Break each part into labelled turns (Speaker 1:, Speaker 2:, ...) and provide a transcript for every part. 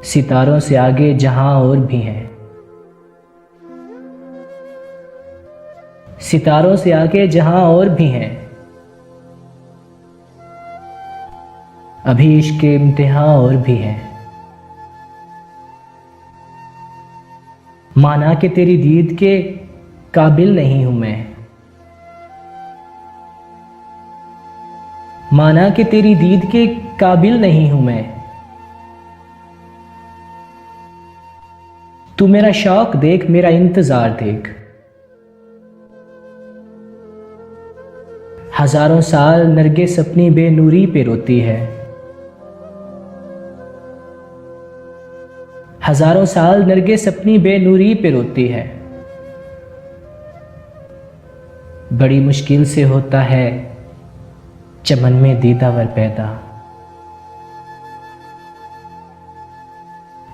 Speaker 1: सितारों से आगे जहां और भी हैं, सितारों से आगे जहां और भी हैं, अभी इश्क के इम्तिहान और भी हैं। माना कि तेरी दीद के काबिल नहीं हूं मैं, माना कि तेरी दीद के काबिल नहीं हूं मैं। तू मेरा शौक देख, मेरा इंतजार देख। हजारों साल नरगिस अपनी बेनूरी पे रोती है, हजारों साल नरगिस अपनी बेनूरी पे रोती है। बड़ी मुश्किल से होता है चमन में दीदावर पैदा,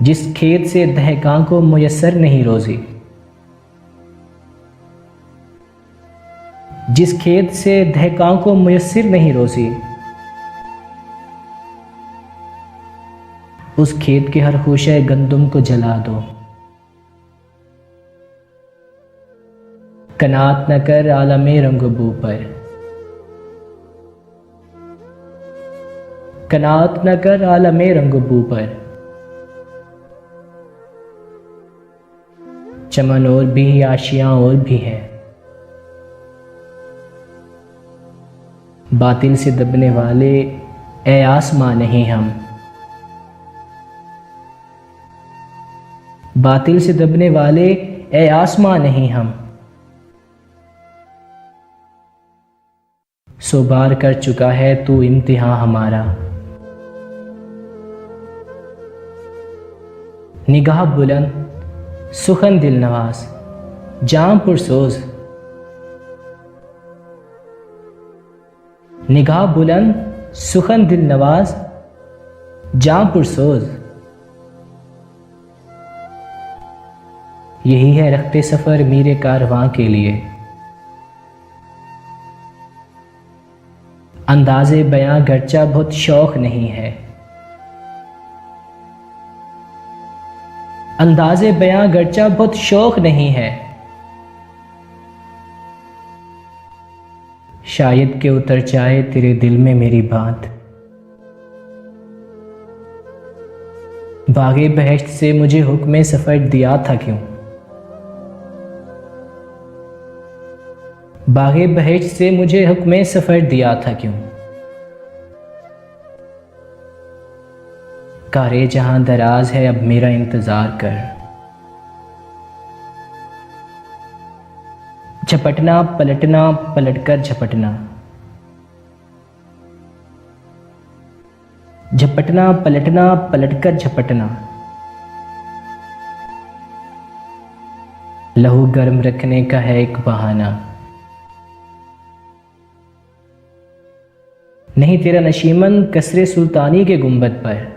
Speaker 1: जिस खेत से दहकां को मुयस्सर नहीं रोजी, जिस खेत से दहकां को मुयस्सर नहीं रोजी, उस खेत के हर खुशे गंदुम को जला दो। कनात न कर आलमे रंगबू पर, कनात न कर आलमे रंगबू पर। चमन और भी, आशियां और भी है, बातिल से दबने वाले ए आसमां नहीं हम, बातिल से दबने वाले ए आसमां नहीं हम। सो बार कर चुका है तू इम्तिहान हमारा, निगाह बुलंद सुखन दिल नवाज जाम पुरसोज, निगाह बुलंद सुखन दिल नवाज जाम पुरसोज। यही है रखते सफ़र मेरे कारवां के लिए, अंदाज़े बयां गर्चा बहुत शौक नहीं है, अंदाज़े बयां गर्चा बहुत शौक नहीं है। शायद के उतर जाए तेरे दिल में मेरी बात, बागे बहश्त से मुझे हुक्म सफ़र दिया था क्यों, बागे बहश्त से मुझे हुक्म सफ़र दिया था क्यों। कारे जहां दराज है अब मेरा इंतजार कर, झपटना पलटना पलटकर झपटना, झपटना पलटना पलटकर झपटना। लहू गर्म रखने का है एक बहाना, नहीं तेरा नशीमन कसरे सुल्तानी के गुंबद पर,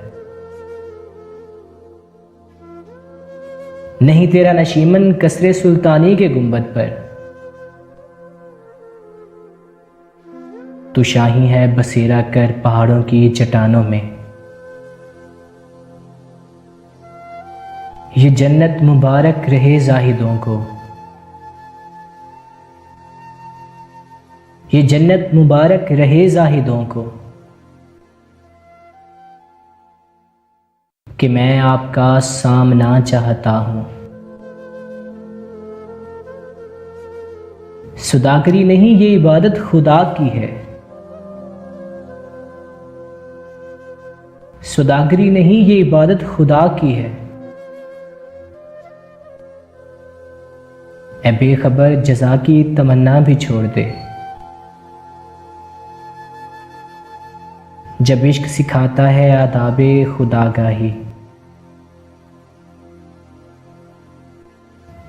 Speaker 1: नहीं तेरा नशीमन कसरे सुल्तानी के गुंबद पर। तू शाही है बसेरा कर पहाड़ों की चट्टानों में, ये जन्नत मुबारक रहे जाहिदों को, ये जन्नत मुबारक रहे जाहिदों को। कि मैं आपका सामना चाहता हूं, सुदागरी नहीं ये इबादत खुदा की है, सुदागरी नहीं ये इबादत खुदा की है। ऐ बेखबर जज़ा की तमन्ना भी छोड़ दे, जब इश्क सिखाता है आदाबे खुदागाही,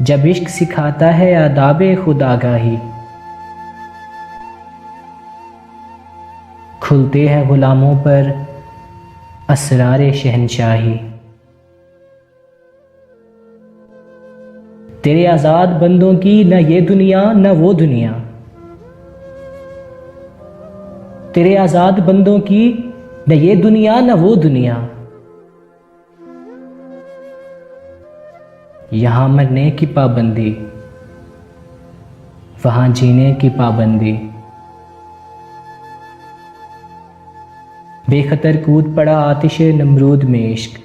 Speaker 1: जब इश्क सिखाता है आदाबे खुदागाही। खुलते हैं गुलामों पर असरारे शहनशाही, तेरे आज़ाद बंदों की न ये दुनिया न वो दुनिया, तेरे आज़ाद बंदों की न ये दुनिया न वो दुनिया। यहाँ मरने की पाबंदी, वहाँ जीने की पाबंदी। बेखतर कूद पड़ा आतिशे नमरूद में इश्क,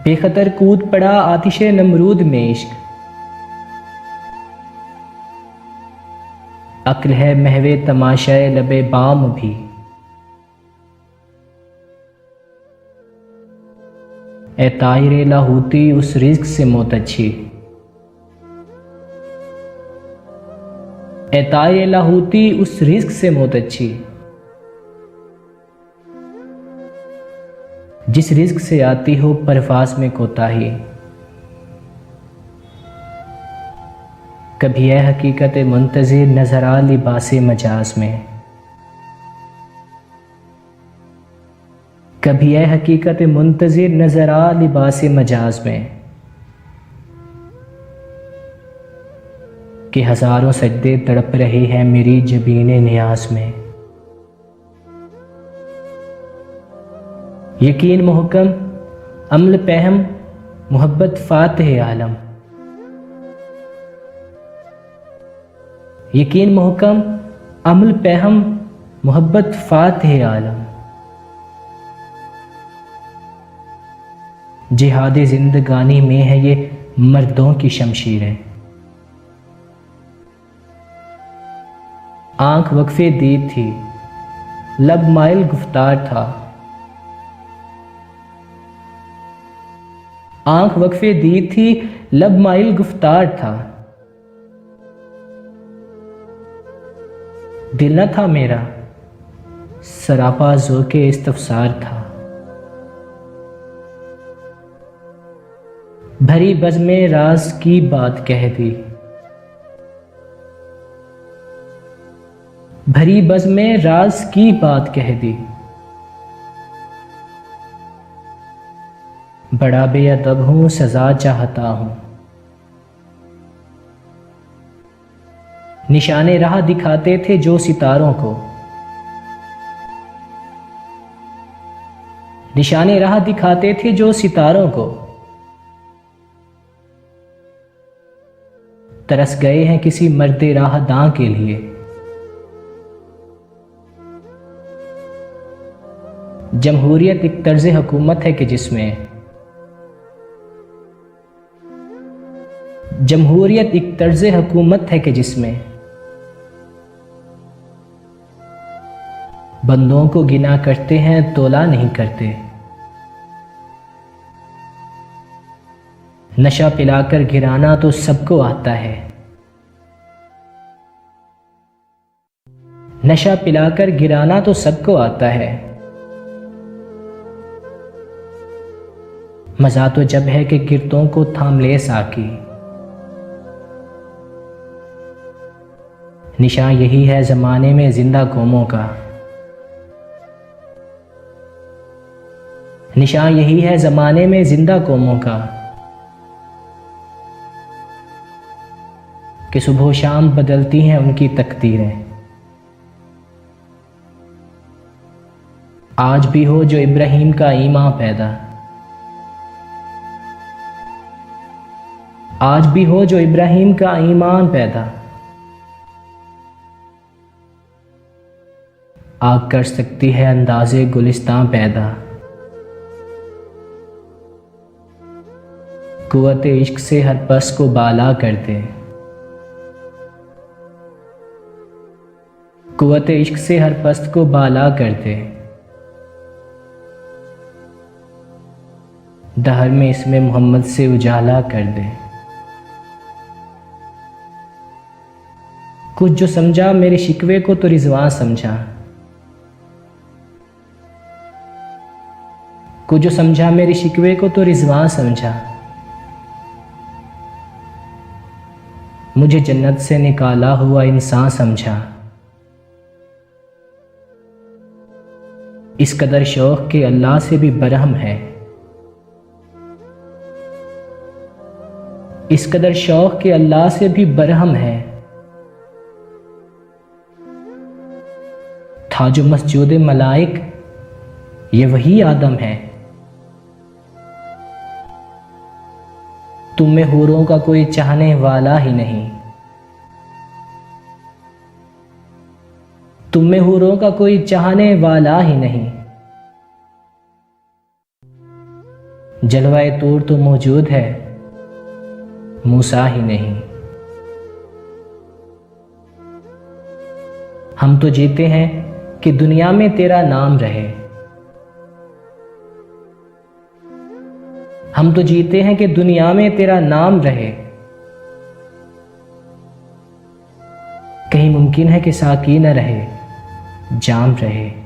Speaker 1: बेखतर कूद पड़ा आतिशे नमरूद में इश्क। अक्ल है महवे तमाशाए लबे बाम भी, ए ताहिरे लाहूती उस रिज़्क़ से मौत अच्छी, ए ताहिरे लाहूती उस रिज़्क़ से मौत अच्छी। जिस रिज़्क़ से आती हो परवाज़ में कोताही, कभी है हकीकत मुंतज़िर नज़र आ लिबासे मजाज में, कभी है हकीकत मुंतज़िर नज़र आ लिबासे मजाज में। कि हज़ारों सजदे तड़प रहे हैं मेरी जबीने नियाज में। यकीन मुहकम अमल पहम मोहब्बत फातिह आलम, यकीन मुहकम अमल पहम मोहब्बत फातिह आलम। जिहाद जिंदगानी में है ये मर्दों की शमशीरें, आंख वक्फे दीद थी लब माइल गुफ्तार था, आंख वक्फे दीद थी लब माइल गुफ्तार था। दिल न था मेरा सरापा ज़ोक़े इस्तफ़सार था, भरी बज़्मे राज की बात कह दी, भरी बज़्मे राज की बात कह दी। बड़ा बेअदब हूँ सज़ा चाहता हूँ, निशाने राह दिखाते थे जो सितारों को, निशाने राह दिखाते थे जो सितारों को। तरस गए हैं किसी मर्दे राहदां के लिए, जमहूरियत एक तर्ज हुकूमत है कि जिसमें, जमहूरियत एक तर्ज हुकूमत है कि जिसमें बंदों को गिना करते हैं तोला नहीं करते। नशा पिलाकर गिराना तो सबको आता है, नशा पिलाकर गिराना तो सबको आता है। मजा तो जब है कि गिरतों को थाम ले साकी, निशान यही है ज़माने में जिंदा कौमों का, निशान यही है ज़माने में जिंदा कौमों का। कि सुबह शाम बदलती हैं उनकी तकदीरें, आज भी हो जो इब्राहीम का ईमान पैदा, आज भी हो जो इब्राहीम का ईमान पैदा। आग कर सकती है अंदाज़े गुलिस्तां पैदा, कुव्वत इश्क से हर पस को बाला कर दे, कुव्वत इश्क से हर पस्त को बाला कर दे। दहर में इसमें मोहम्मद से उजाला कर दे। कुछ जो समझा मेरे शिकवे को तो रिजवान समझा, कुछ जो समझा मेरे शिकवे को तो रिजवान समझा। मुझे जन्नत से निकाला हुआ इंसान समझा। इस कदर शौक के अल्लाह से भी बरहम है, इस कदर शौक के अल्लाह से भी बरहम है। था जो मस्जूद मलाइक ये वही आदम है, तुम में हूरों का कोई चाहने वाला ही नहीं, तुम में हूरों का कोई चाहने वाला ही नहीं। जलवाए तूर तो मौजूद है, मूसा ही नहीं। हम तो जीते हैं कि दुनिया में तेरा नाम रहे, हम तो जीते हैं कि दुनिया में तेरा नाम रहे। कहीं मुमकिन है कि साकी न रहे, जाम रहे।